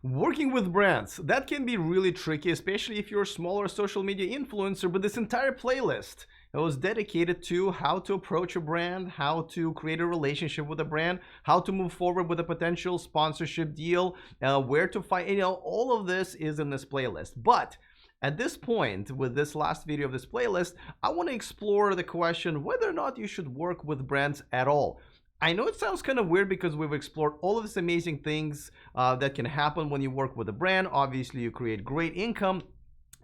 Working with brands, that can be really tricky, especially if you're a smaller social media influencer, but this entire playlist it was dedicated to how to approach a brand, how to create a relationship with a brand, how to move forward with a potential sponsorship deal, where to find, all of this is in this playlist. But at this point, with this last video of this playlist, I want to explore the question whether or not you should work with brands at all. I know it sounds kind of weird because we've explored all of these amazing things that can happen when you work with a brand. Obviously, you create great income,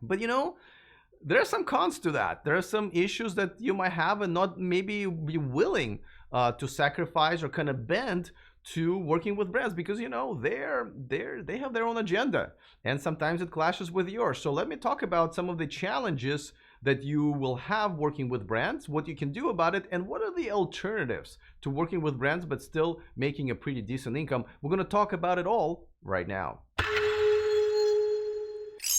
but there are some cons to that. There are some issues that you might have and not maybe be willing to sacrifice or kind of bend to working with brands because they have their own agenda and sometimes it clashes with yours. So let me talk about some of the challenges that you will have working with brands, what you can do about it, and what are the alternatives to working with brands but still making a pretty decent income. We're going to talk about it all right now.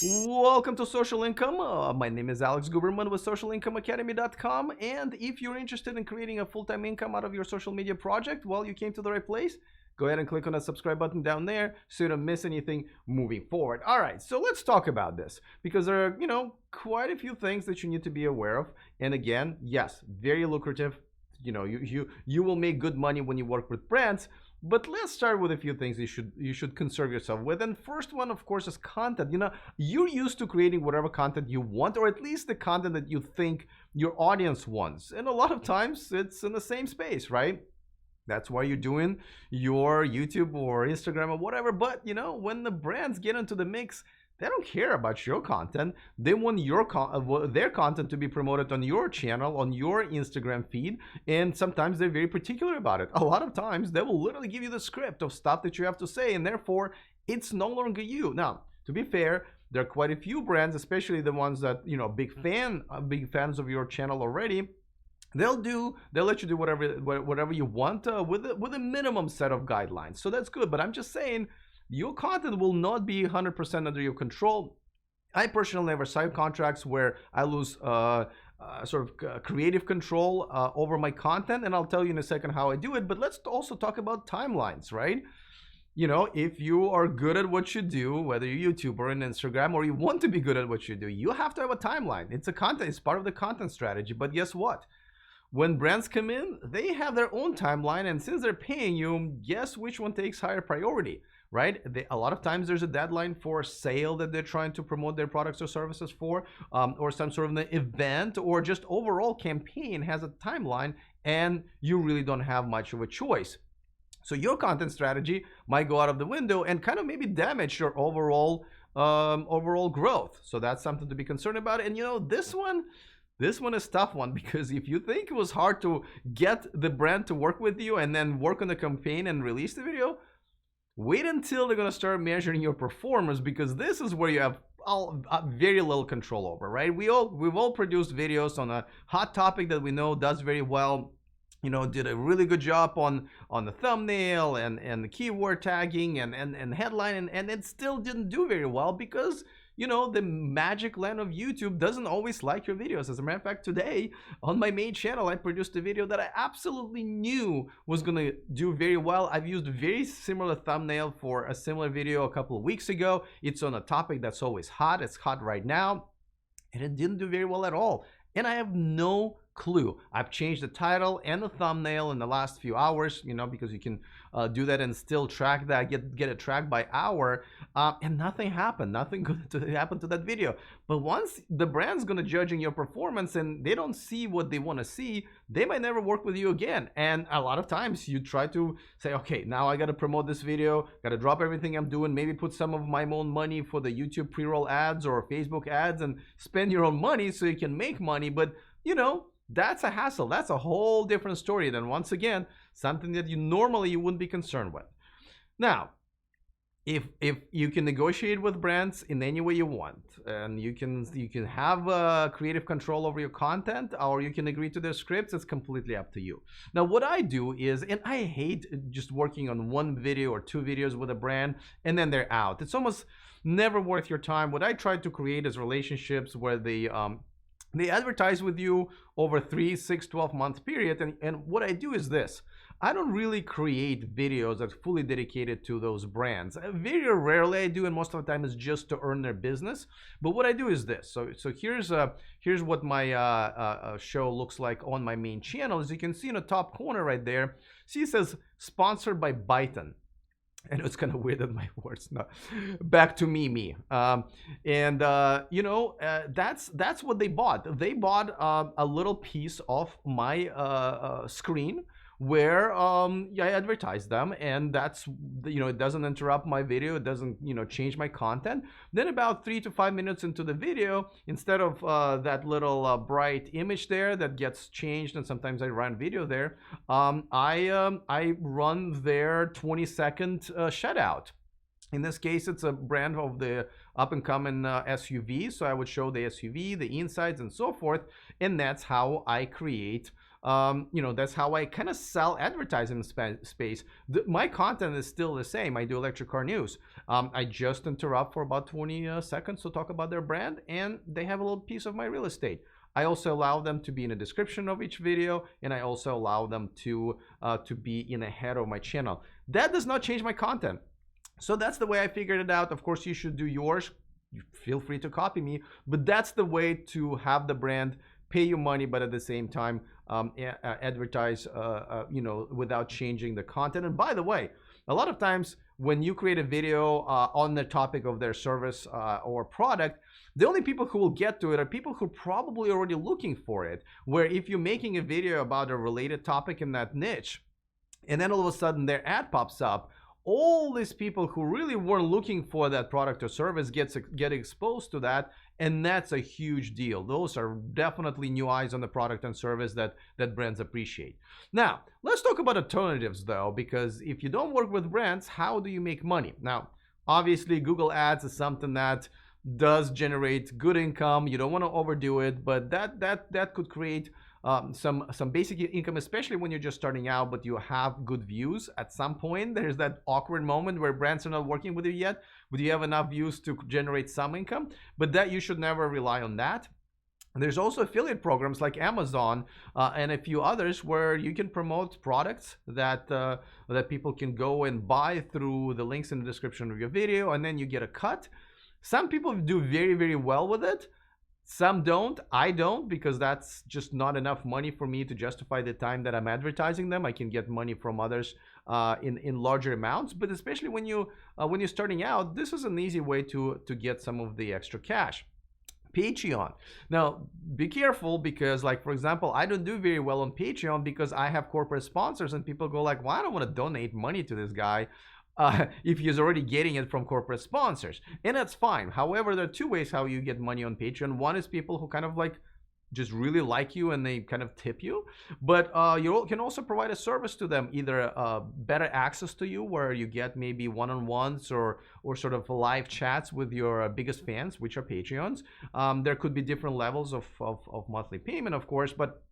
Welcome to Social Income. My name is Alex Guberman with socialincomeacademy.com, and if you're interested in creating a full-time income out of your social media project, well, you came to the right place. Go ahead and click on that subscribe button down there so you don't miss anything moving forward. All right, so let's talk about this because there are, quite a few things that you need to be aware of. And again, yes, very lucrative. You will make good money when you work with brands. But let's start with a few things you should concern yourself with. And first one, of course, is content. You're used to creating whatever content you want, or at least the content that you think your audience wants. And a lot of times it's in the same space, right? That's why you're doing your YouTube or Instagram or whatever. But when the brands get into the mix, they don't care about your content. They want their content to be promoted on your channel, on your Instagram feed. And sometimes they're very particular about it. A lot of times they will literally give you the script of stuff that you have to say. And therefore, it's no longer you. Now, to be fair, there are quite a few brands, especially the ones that, big fans of your channel already. They'll let you do whatever you want with a minimum set of guidelines. So that's good. But I'm just saying, your content will not be 100% under your control. I personally have signed contracts where I lose creative control over my content, and I'll tell you in a second how I do it. But let's also talk about timelines, right? If you are good at what you do, whether you're YouTube or on Instagram, or you want to be good at what you do, you have to have a timeline. It's part of the content strategy. But guess what? When brands come in, they have their own timeline, and since they're paying you, guess which one takes higher priority, right? A lot of times there's a deadline for a sale that they're trying to promote their products or services for, or some sort of an event, or just overall campaign has a timeline, and you really don't have much of a choice. So your content strategy might go out of the window and kind of maybe damage your overall growth. So that's something to be concerned about. And this one is a tough one because if you think it was hard to get the brand to work with you and then work on the campaign and release the video, wait until they're going to start measuring your performance, because this is where you have very little control over, right? We've all produced videos on a hot topic that we know does very well. Did a really good job on the thumbnail and the keyword tagging and headline, and it still didn't do very well because the magic land of YouTube doesn't always like your videos. As a matter of fact, today on my main channel, I produced a video that I absolutely knew was going to do very well. I've used a very similar thumbnail for a similar video a couple of weeks ago. It's on a topic that's always hot. It's hot right now. And it didn't do very well at all. And I have no clue. I've changed the title and the thumbnail in the last few hours, because you can do that and still track that, get it tracked by hour, and nothing happened. Nothing good happened to that video. But once the brand's gonna judge your performance and they don't see what they want to see, they might never work with you again. And a lot of times you try to say, okay, now I got to promote this video, got to drop everything I'm doing, maybe put some of my own money for the YouTube pre-roll ads or Facebook ads and spend your own money so you can make money. But that's a hassle. That's a whole different story than, once again, something that you wouldn't be concerned with. Now, if you can negotiate with brands in any way you want, and you can have creative control over your content, or you can agree to their scripts, it's completely up to you. Now, what I do is, and I hate just working on one video or two videos with a brand and then they're out. It's almost never worth your time. What I try to create is relationships where they advertise with you over 3, 6, 12 month period. And what I do is this. I don't really create videos that's fully dedicated to those brands. Very rarely I do, and most of the time it's just to earn their business. But what I do is this. So here's what my show looks like on my main channel. As you can see in the top corner right there, see it says sponsored by Byton. I know it's kind of weird that my words not back to me. That's what they bought. They bought a little piece of my screen where I advertise them, and that's, it doesn't interrupt my video, it doesn't change my content. Then about 3 to 5 minutes into the video, instead of that little bright image there that gets changed, and sometimes I run video there, I run their 20-second shutout. In this case, it's a brand of the up-and-coming SUV, so I would show the SUV, the insides, and so forth, and that's how I create. That's how I kind of sell advertising space. My content is still the same. I do electric car news. I just interrupt for about 20 seconds to talk about their brand, and they have a little piece of my real estate. I also allow them to be in the description of each video, and I also allow them to be in the head of my channel. That does not change my content. So that's the way I figured it out. Of course, you should do yours. You feel free to copy me, but that's the way to have the brand pay you money, but at the same time advertise, without changing the content. And by the way, a lot of times when you create a video on the topic of their service or product, the only people who will get to it are people who are probably already looking for it. Where if you're making a video about a related topic in that niche, and then all of a sudden their ad pops up, all these people who really weren't looking for that product or service get exposed to that, and that's a huge deal. Those are definitely new eyes on the product and service that brands appreciate. Now, let's talk about alternatives though, because if you don't work with brands, how do you make money? Now, obviously Google Ads is something that does generate good income. You don't want to overdo it, but that could create some basic income, especially when you're just starting out, but you have good views. At some point, there's that awkward moment where brands are not working with you yet, but you have enough views to generate some income, but that you should never rely on that. There's also affiliate programs like Amazon and a few others where you can promote products that people can go and buy through the links in the description of your video, and then you get a cut. Some people do very, very well with it. Some don't. I don't, because that's just not enough money for me to justify the time that I'm advertising them. I can get money from others in larger amounts, but especially when you're starting out, this is an easy way to get some of the extra cash. Patreon. Now, be careful, because, like, for example, I don't do very well on Patreon because I have corporate sponsors, and people go like, well, I don't want to donate money to this guy if he's already getting it from corporate sponsors. And that's fine. However, there are two ways how you get money on Patreon. One is people who kind of like just really like you and they kind of tip you, but you can also provide a service to them, either better access to you where you get maybe one-on-ones or sort of live chats with your biggest fans, which are Patreons. There could be different levels of monthly payment, of course, but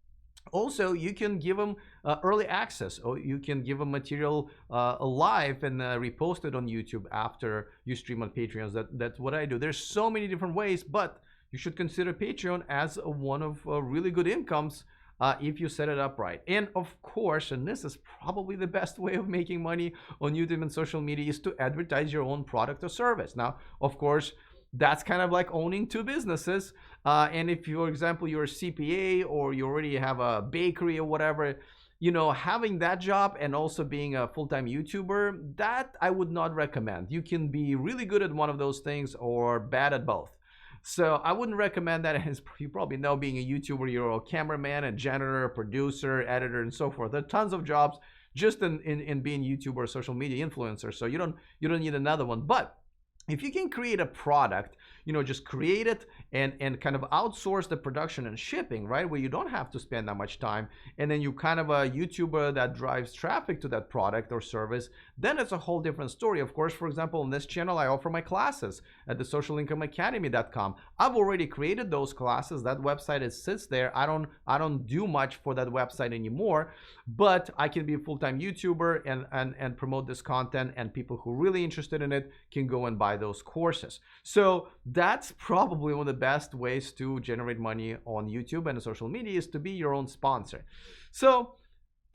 also you can give them early access, or you can give them material live and repost it on YouTube after you stream on Patreons. That's what I do. There's so many different ways, but you should consider Patreon as one of really good incomes if you set it up right. And of course, and this is probably the best way of making money on YouTube and social media, is to advertise your own product or service. Now, of course, that's kind of like owning two businesses. And if, for example, you're a CPA or you already have a bakery or whatever, having that job and also being a full-time YouTuber, that I would not recommend. You can be really good at one of those things or bad at both. So I wouldn't recommend that. As you probably know, being a YouTuber, you're a cameraman, a janitor, producer, editor, and so forth. There are tons of jobs just in being YouTuber or social media influencer. So you don't need another one. But if you can create a product, just create it and kind of outsource the production and shipping, right? Where you don't have to spend that much time. And then you kind of a YouTuber that drives traffic to that product or service, then it's a whole different story. Of course, for example, on this channel, I offer my classes at the socialincomeacademy.com. I've already created those classes. That website sits there. I don't do much for that website anymore, but I can be a full-time YouTuber and promote this content, and people who are really interested in it can go and buy those courses. So that's probably one of the best ways to generate money on YouTube and social media, is to be your own sponsor. So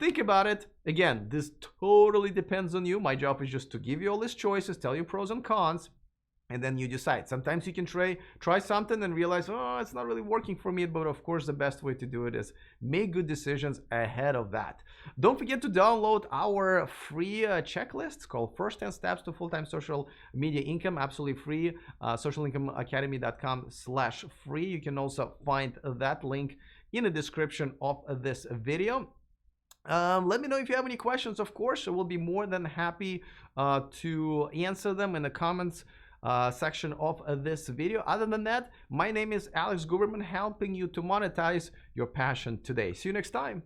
think about it. Again, this totally depends on you. My job is just to give you all these choices, tell you pros and cons, and then you decide. Sometimes you can try something and realize, oh, it's not really working for me. But of course, the best way to do it is make good decisions ahead of that. Don't forget to download our free checklist called First 10 Steps to Full-Time Social Media Income, absolutely free. Socialincomeacademy.com/free. You can also find that link in the description of this video. Let me know if you have any questions. Of course, I will be more than happy to answer them in the comments section of this video. Other than that, my name is Alex Guberman, helping you to monetize your passion today. See you next time.